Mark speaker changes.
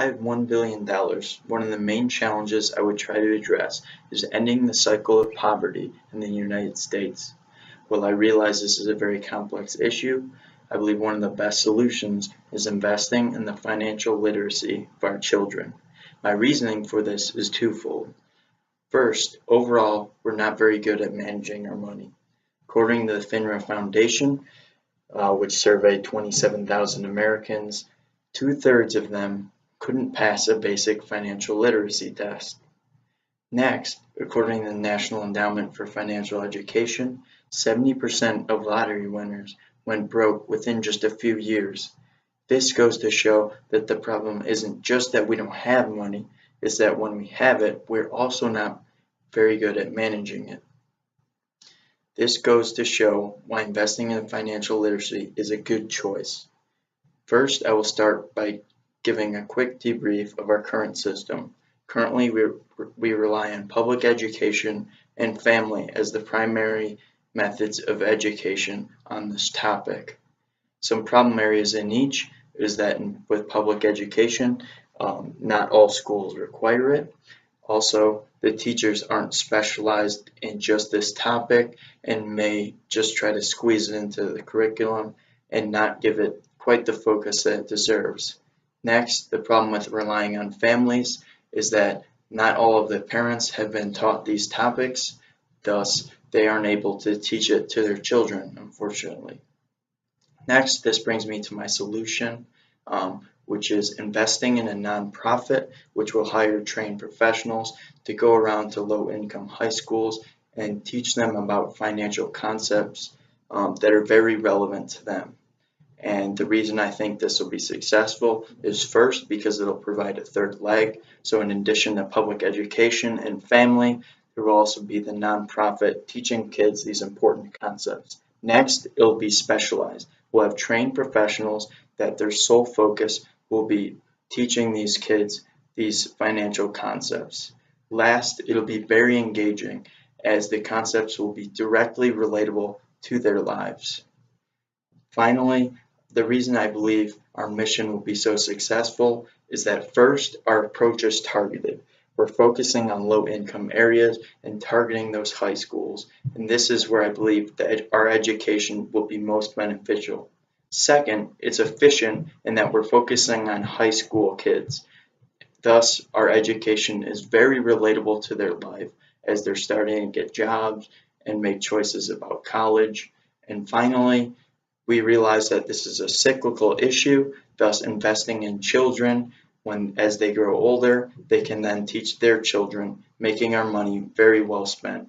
Speaker 1: I had $1 billion, one of the main challenges I would try to address is ending the cycle of poverty in the United States. While I realize this is a very complex issue, I believe one of the best solutions is investing in the financial literacy of our children. My reasoning for this is twofold. First, overall, we're not very good at managing our money. According to the FINRA Foundation, which surveyed 27,000 Americans, two-thirds of them couldn't pass a basic financial literacy test. Next, according to the National Endowment for Financial Education, 70% of lottery winners went broke within just a few years. This goes to show that the problem isn't just that we don't have money, it's that when we have it, we're also not very good at managing it. This goes to show why investing in financial literacy is a good choice. First, I will start by giving a quick debrief of our current system. Currently, we rely on public education and family as the primary methods of education on this topic. Some problem areas in each is that with public education, not all schools require it. Also, the teachers aren't specialized in just this topic and may just try to squeeze it into the curriculum and not give it quite the focus that it deserves. Next, the problem with relying on families is that not all of the parents have been taught these topics, thus they aren't able to teach it to their children, unfortunately. Next, this brings me to my solution, which is investing in a nonprofit which will hire trained professionals to go around to low-income high schools and teach them about financial concepts that are very relevant to them. And the reason I think this will be successful is first because it'll provide a third leg. So in addition to public education and family, there will also be the nonprofit teaching kids these important concepts. Next, it'll be specialized. We'll have trained professionals that their sole focus will be teaching these kids these financial concepts. Last, it'll be very engaging as the concepts will be directly relatable to their lives. Finally, the reason I believe our mission will be so successful is that first, our approach is targeted. We're focusing on low-income areas and targeting those high schools, and this is where I believe that our education will be most beneficial. Second, it's efficient in that we're focusing on high school kids. Thus, our education is very relatable to their life as they're starting to get jobs and make choices about college. And finally, we realize that this is a cyclical issue, thus investing in children as they grow older, they can then teach their children, making our money very well spent.